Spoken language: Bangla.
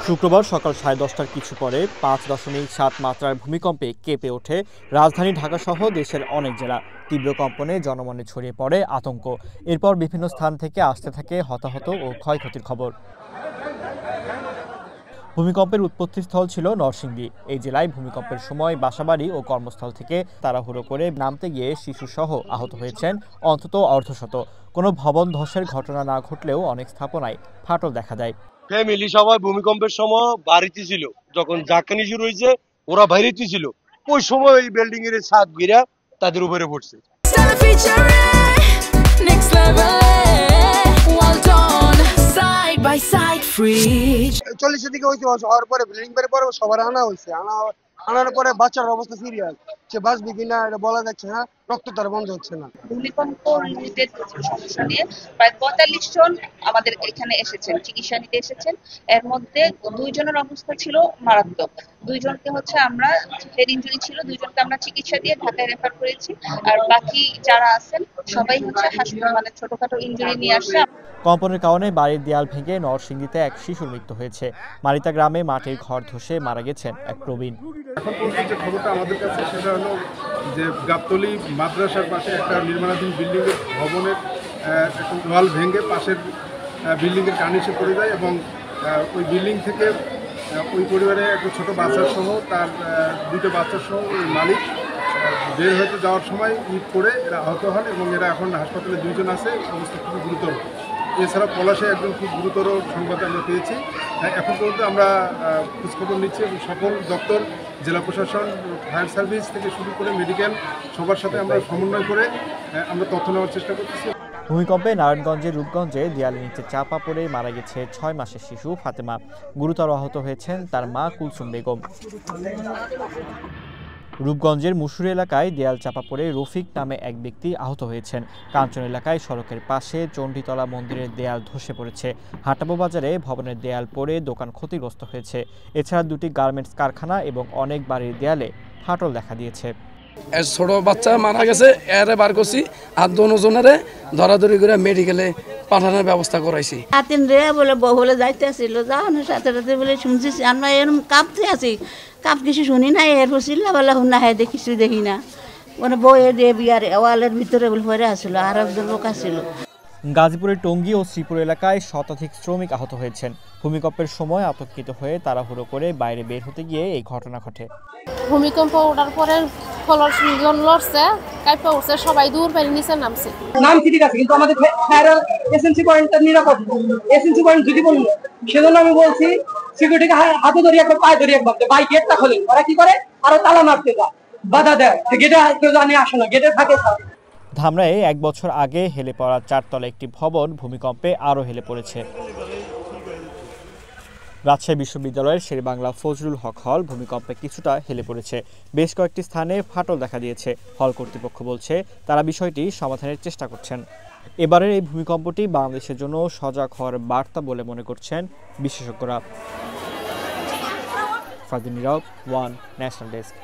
শুক্রবার সকাল 10:30টার কিছু পরে 5.7 মাত্রার ভূমিকম্পে কেঁপে ওঠে রাজধানী ঢাকাসহ দেশের অনেক জেলা। তীব্র কম্পনে জনমনে ছড়িয়ে পড়ে আতঙ্ক। এরপর বিভিন্ন স্থান থেকে আসতে থাকে হতাহত ও ক্ষয়ক্ষতির খবর। ভূমিকম্পের উৎপত্তিস্থল ছিল নরসিংদী। এই জেলায় ভূমিকম্পের সময় বাসাবাড়ি ও কর্মস্থল থেকে তাড়াহুড়ো করে নামতে গিয়ে শিশুসহ আহত হয়েছেন অন্তত অর্ধশত। কোনো ভবন ধসের ঘটনা না ঘটলেও অনেক স্থাপনায় ফাটল দেখা যায়। ফ্যামিলি সবাই ভূমিকম্পের সময় বাড়িতে ছিল, যখন ঝাঁকানি শুরু হয়েছে ওরা বাইরেতে ছিল, ওই সময় এই বিল্ডিং এর ছাদ গিরা তাদের উপরে পড়ছে। 40 দিকে হইতে হওয়ার পরে বিল্ডিং পরে সবার আনা হয়েছে, আনার পরে বাচ্চার অবস্থা সিরিয়াস, সে বাঁচবে কিনা এটা বলা যাচ্ছে না, রক্ত তার বন্ধ হচ্ছে না। ভূমিকম্প রিলেটেড সমস্যা নিয়ে প্রায় 45 জন আমাদের এখানে এসেছেন, চিকিৎসা নিতে এসেছেন। এর মধ্যে 2 জনের অবস্থা ছিল মারাত্মক। 2 জনকে আমরা হেড ইনজুরি ছিল, 2 জনকে আমরা চিকিৎসা দিয়ে ঢাকায় রেফার করেছি। আর বাকি যারা আছেন সবাই হাসপাতাল মানে ছোটখাটো ইনজুরি নিয়ে আসছে। কম্পনের কারণে বাড়ির দেয়াল ভেঙে নরসিংদীতে এক শিশুর মৃত্যু হয়েছে। মারিতা গ্রামে মাটির ঘর ধসে মারা গেছেন এক প্রবীণ। এখন পর্যন্ত যে খবরটা আমাদের কাছে সেটা হলো যে গাবতলী মাদ্রাসার পাশে একটা নির্মাণাধীন বিল্ডিংয়ের ভবনের একটা ওয়াল ভেঙে পাশের বিল্ডিংয়ের কার্নিশে পড়ে যায় এবং ওই বিল্ডিং থেকে ওই পরিবারে একটা ছোটো বাচ্চা সহ তার 2টা বাচ্চা সহ ওই মালিক বের হতে যাওয়ার সময় ইট করে এরা আহত হন এবং এরা এখন হাসপাতালে 2 জন আছে, অবস্থা খুবই গুরুতর। এছাড়া পলাশে একজন খুব গুরুতর সংবাদ আমরা পেয়েছি। এখন পর্যন্ত আমরা খোঁজখবর নিচ্ছি এবং সকল দপ্তর, জেলা প্রশাসন, ফায়ার সার্ভিস থেকে শুরু করে মেডিকেল সবার সাথে আমরা সমন্বয় করে আমরা তথ্য নেওয়ার চেষ্টা করতেছি। ভূমিকম্পে নারায়ণগঞ্জের রূপগঞ্জে দেয়ালের নিচে চাপা পড়ে মারা গেছে 6 মাসের শিশু ফাতেমা। গুরুতর আহত হয়েছেন তার মা কুলসুম বেগম। রূপগঞ্জের মুসুর এলাকায় দেয়াল চাপা পড়ে রফিক নামে এক ব্যক্তি আহত হয়েছেন। কাঞ্চন এলাকায় সড়কের পাশে চণ্ডীতলা মন্দিরের দেয়াল ধসে পড়েছে। হাটাবো বাজারে ভবনের দেয়াল পড়ে দোকান ক্ষতিগ্রস্ত হয়েছে। এছাড়া 2টি গার্মেন্টস কারখানা এবং অনেক বাড়ির দেয়ালে ফাটল দেখা দিয়েছে। ছোট বাচ্চা মারা গেছে, এরে বার করছি আর দুজনেরে ধরাধরি করে মেডিকেলে পাঠানোর ব্যবস্থা করাইছি। হাতিন রে বলে বলে যাইতে আসছিল, যাওয়ানোর সাথে সাথে বলে শুনছি আমরা এরকম কাঁপতে আছি, কাপ কিছু শুনি না, এরপর চিল্লাবেলা শুনা হয় কিছু দেখি না, মানে বইয়ে দিয়ে বিয়ার ওয়ালের ভিতরে বলে পরে আসছিল, আর একজন লোক আসছিল। গাজীপুরের টঙ্গী ও শ্রীপুর এলাকায় শতাধিক শ্রমিক আহত হয়েছেন। ভূমিকম্পের সময় আতঙ্কিত হয়ে তাড়াহুড়ো করে বাইরে বের হতে গিয়ে এই ঘটনা ঘটে। ভূমিকম্প ওঠার পরে ফলর লড়ছে, কাইপা উঠছে, সবাই দূর বাইরে নিচে নামছে। নাম ঠিক আছে, কিন্তু আমাদের এসএনসি পয়েন্টটা নিরাপদ, এসএনসি পয়েন্ট যদি বলবো, সেজন্য আমি বলছি সিকিউরিটিকে হাতে ধরে একবার পায়ে ধরে একবার ভাই গেটটা খোলেন। ওরা কি করে আরো তালা মারতে যায়, বাধা দেয়, গেটে কেউ জানে আসে না, গেটে থাকে। ধামরায়ে 1 বছর আগে হেলে পড়া 4 তলা একটি ভবন ভূমিকম্পে আরও হেলে পড়েছে। রাজশাহী বিশ্ববিদ্যালয়ের শেরেবাংলা ফজলুল হক হল ভূমিকম্পে কিছুটা হেলে পড়েছে। বেশ কয়েকটি স্থানে ফাটল দেখা দিয়েছে। হল কর্তৃপক্ষ বলছে তারা বিষয়টি সমাধানের চেষ্টা করছেন। এবারের এই ভূমিকম্পটি বাংলাদেশের জন্য সজাগ হওয়ার বার্তা বলে মনে করছেন বিশেষজ্ঞরা। ফারদিন নীরব, ওয়ান ন্যাশনাল ডেস্ক।